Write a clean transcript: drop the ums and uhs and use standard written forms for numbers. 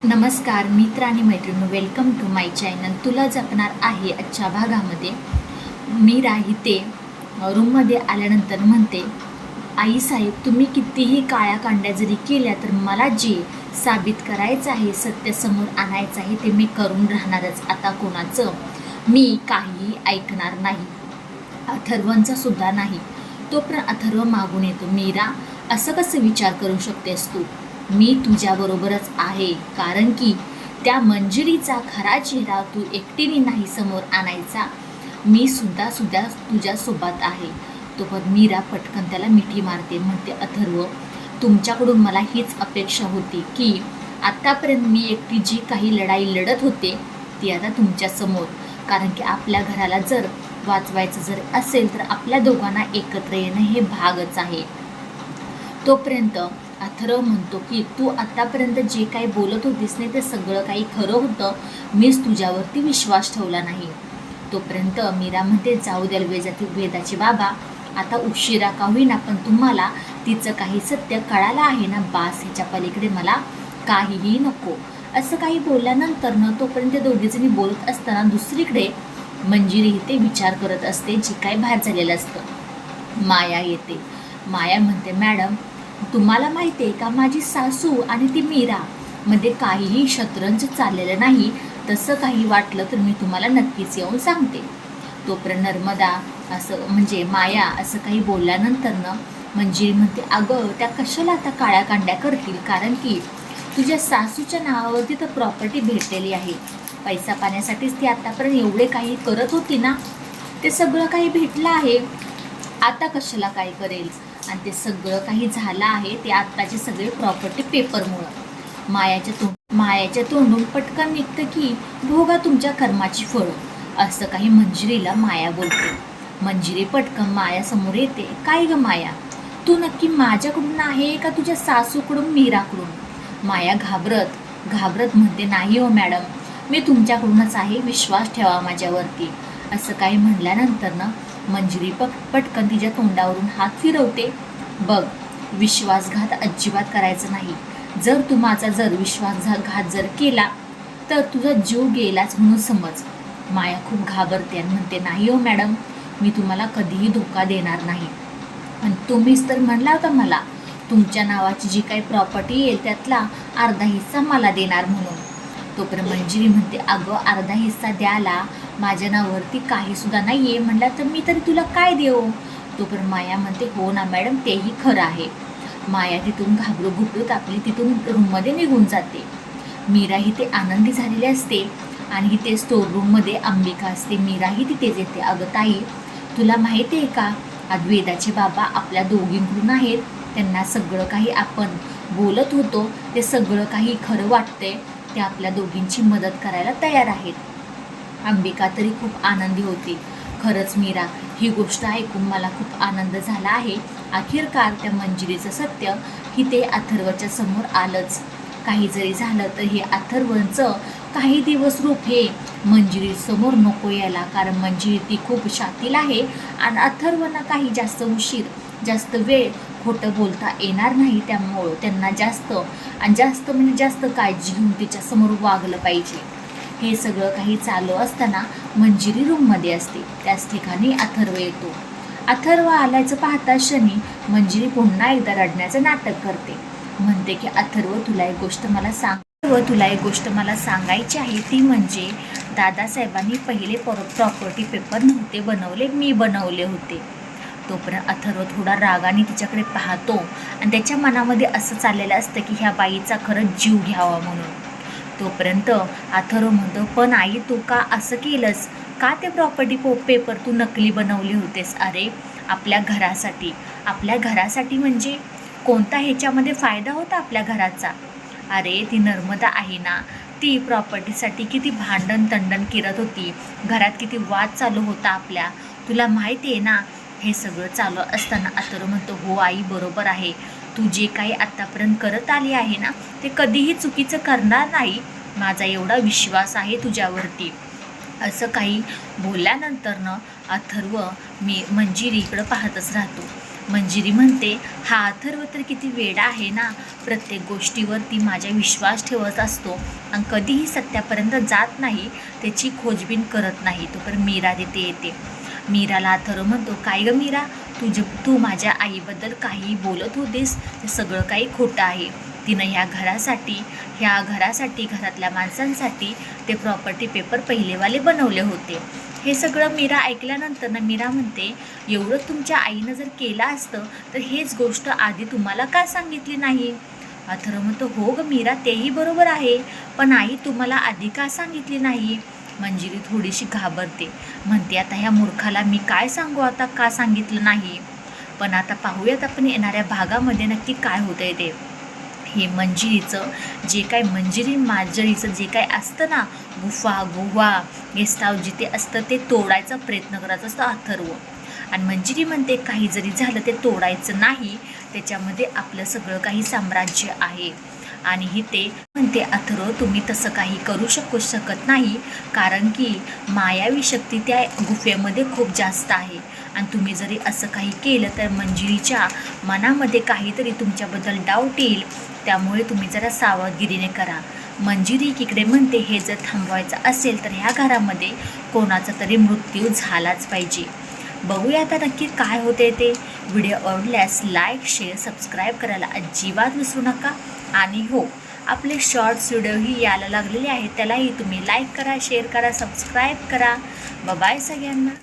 नमस्कार मित्र आणि मैत्रिणी, वेलकम टू माय चॅनल. तुला जपणार आहे आजच्या भागामध्ये मी राहते रूममध्ये आल्यानंतर म्हणते, आई साहेब तुम्ही कितीही काळ्या कांड्या जरी केल्या तर मला जे साबित करायचं आहे, सत्य समोर आणायचं आहे ते मी करून राहणारच. आता कोणाचं मी काहीही ऐकणार नाही, अथर्वंचा सुद्धा नाही. तोपर्यंत अथर्व मागून येतो. मीरा, असं कसं विचार करू शकतेस तू? मी तुझ्याबरोबरच आहे, कारण की त्या मंजिरीचा खरा चेहरा तू एकटीने नाही समोर आणायचा, मी सुद्धा तुझ्यासोबत आहे. तो पण मीरा पटकन त्याला मिठी मारते. म्हणते, अथर्व तुमच्याकडून मला हीच अपेक्षा होती की आत्तापर्यंत मी एकटी जी काही लढाई लढत होते ती आता तुमच्यासमोर, कारण की आपल्या घराला जर वाचवायचं जर असेल तर आपल्या दोघांना एकत्र येणं हे भागच आहे. तोपर्यंत अथर्व म्हणतो की तू आत्तापर्यंत जे काही बोलत होतीस नाही ते सगळं काही खरं होतं, मीच तुझ्यावरती विश्वास ठेवला नाही. तोपर्यंत मीरा म्हणते, जाऊ द्याल वेदाचे बाबा, आता उशिरा का होईना पण तुम्हाला तिचं काही सत्य कळालं आहे ना, बास, ह्याच्या पलीकडे मला काहीही नको. असं काही बोलल्यानंतर न तोपर्यंत दोघीजणी बोलत असताना दुसरीकडे मंजिरी ते विचार करत असते. जे काय बाहेर झालेलं असतं माया येते. माया म्हणते, मॅडम तुम्हाला माहिती आहे का, माझी सासू आणि ती मीरा मध्ये काहीही शतरंज चाललेलं नाही, तसं काही वाटलं तर मी तुम्हाला नक्कीच येऊन सांगते. तोपर्यंत नर्मदा असं म्हणजे माया असं काही बोलल्यानंतर न मंजिरी म्हणते, अगं त्या कशाला आता काळ्या कांड्या करतील, कारण की तुझ्या सासूच्या नावावरती तर प्रॉपर्टी भेटलेली आहे. पैसा पाण्यासाठीच ती आतापर्यंत एवढे काही करत होती ना, ते सगळं काही भेटलं आहे, आता कशाला काय करेल. आणि ते सगळं काही झालं आहे ते आत्ताचे सगळे प्रॉपर्टी पेपरमुळं. मायाच्या तोंडून पटकन निघतं की भोगा तुमच्या कर्माची फळं, असं काही मंजिरीला माया बोलते. मंजिरी पटकन मायासमोर येते. काय ग माया, तू नक्की माझ्याकडून आहे का तुझ्या सासूकडून, मीराकडून? माया घाबरत म्हणते, नाही हो मॅडम, मी तुमच्याकडूनच आहे, विश्वास ठेवा माझ्यावरती. असं काही म्हणल्यानंतर ना मंजिरी पटकन तिच्या तोंडावरून हात फिरवते. बघ, विश्वासघात अजिबात करायचं नाही. जर तू माझा विश्वासघात जर केला तर तुझा जीव गेलाच म्हणून समज. माया खूप घाबरते आणि म्हणते, नाही हो मॅडम, मी तुम्हाला कधीही धोका देणार नाही. आणि तुम्हीच तर म्हणला होता मला तुमच्या नावाची जी काही प्रॉपर्टी येईल त्यातला अर्धा हिस्सा मला देणार म्हणून. तोपर्यंत मंजिरी म्हणते, अगं अर्धा हिस्सा द्यायला माझ्या नावावरती काही सुद्धा नाही आहे म्हणला तर मी तरी तुला काय देऊ. तोपर्यंत माया म्हणते, हो ना मॅडम, तेही खरं आहे. माया तिथून घुबरूत आपली तिथून रूममध्ये निघून जाते. मीरा ही ते आनंदी झालेली असते आणि ते स्टोर रूममध्ये अंबिका असते. मीराही तिथेच येते. अगं ताई, तुला माहिती आहे का, आज वेदाचे बाबा आपल्या दोघींकडून आहेत, त्यांना सगळं काही आपण बोलत होतो ते सगळं काही खरं वाटतंय, ते आपल्या दोघींची मदत करायला तयार आहेत. अंबिका तरी खूप आनंदी होती. खरंच मीरा, ही गोष्ट ऐकून मला खूप आनंद झाला आहे. अखेरकार त्या मंजिरीचं सत्य ही ते अथर्वच्या समोर आलंच. काही जरी झालं तर हे अथर्वचं काही दिवस रूप हे मंजिरीसमोर नको यायला, कारण मंजिरी ती खूप शातील आहे आणि अथर्वना काही जास्त वेळ खोटं बोलता येणार नाही. त्यामुळं त्यांना जास्त काळजी घेऊन तिच्यासमोर वागलं पाहिजे. हे सगळं काही चालू असताना मंजिरी रूममध्ये असते. त्याच ठिकाणी अथर्व येतो. अथर्व आल्याचं पाहता क्षणी मंजिरी पुन्हा एकदा रडण्याचं नाटक करते. म्हणते की अथर्व, तुला एक गोष्ट मला सांगायची आहे, ती म्हणजे दादासाहेबांनी पहिले प्रॉपर्टी पेपर नव्हते बनवले, मी बनवले होते. तोपर्यंत अथर्व थोडा रागाने तिच्याकडे पाहतो आणि त्याच्या मनामध्ये असं चाललेलं असतं की ह्या बाईचा खरंच जीव घ्यावा म्हणून. तोपर्यंत अथर्व म्हणतो, पण आई तू का असं केलंस, का ते प्रॉपर्टी पेपर तू नकली बनवले होतेस? अरे आपल्या घरासाठी म्हणजे कोणता ह्याच्यामध्ये फायदा होता आपल्या घराचा? अरे ती नर्मदा आहे ना, ती प्रॉपर्टीसाठी किती भांडण तंडण करत होती, घरात किती वाद चालू होता आपल्या, तुला माहिती आहे ना. हे सगळं चालू असताना अथर्व म्हणतो, हो आई, बरोबर आहे, तू जे काही आत्तापर्यंत करत आली आहे ना ते कधीही चुकीचं करणार नाही, माझा एवढा विश्वास आहे तुझ्यावरती. असं काही बोलल्यानंतर अथर्व मंजिरीकडं पाहतच राहतो. मंजिरी म्हणते, हा अथर्व तर किती वेडा आहे ना, प्रत्येक गोष्टीवरती माझ्या विश्वास ठेवत असतो आणि कधीही सत्यापर्यंत जात नाही, त्याची खोजबीन करत नाही. तोपर्यंत मीरा तिथे येते. मीराला अथर्व म्हणतो, काय गं मीरा, तू माझ्या आईबद्दल काही बोलत होतीस, ते सगळं काही खोटं आहे. तिनं ह्या घरासाठी घरातल्या माणसांसाठी ते प्रॉपर्टी पेपर पहिलेवाले बनवले होते. हे सगळं मीरा ऐकल्यानंतर ना मीरा म्हणते, एवढं तुमच्या आईनं जर केलं असतं तर हेच गोष्ट आधी तुम्हाला का सांगितली नाही? अथर्व म्हणतो, हो ग मीरा, तेही बरोबर आहे, पण आई तुम्हाला आधी का सांगितली नाही? मंजिरी थोडीशी घाबरते, म्हणते, आता ह्या मूर्खाला मी काय सांगू आता का सांगितलं नाही. पण आता पाहूयात आपण येणाऱ्या भागामध्ये नक्की काय होतंय ते. हे मंजिरीचं जे काय असतं ना, गुहा गेस्ट हाऊस जिथे असतं ते तोडायचा प्रयत्न करायचा असतो अथर्व. आणि मंजिरी म्हणते, काही जरी झालं ते तोडायचं नाही, त्याच्यामध्ये आपलं सगळं काही साम्राज्य आहे. आणि ते म्हणते, अथर्व तुम्ही तसं काही करू शकत नाही, कारण की मायावी शक्ती त्या गुफेमध्ये खूप जास्त आहे. आणि तुम्ही जरी असं काही केलं तर मंजिरीच्या मनामध्ये काहीतरी तुमच्याबद्दल डाऊट येईल, त्यामुळे तुम्ही जरा सावधगिरीने करा. मंजिरी इकडे म्हणते, हे जर थांबवायचं असेल तर ह्या घरामध्ये कोणाचा तरी मृत्यू झालाच पाहिजे. बघूया आता नक्की काय होते ते. व्हिडिओ आवडल्यास लाईक, शेअर, सबस्क्राईब करायला अजिबात विसरू नका. आणि हो, आपले शॉर्ट्स व्हिडिओही यायला लागलेले आहेत, त्यालाही तुम्ही लाईक करा, शेअर करा, सबस्क्राईब करा. बाय सगळ्यांना.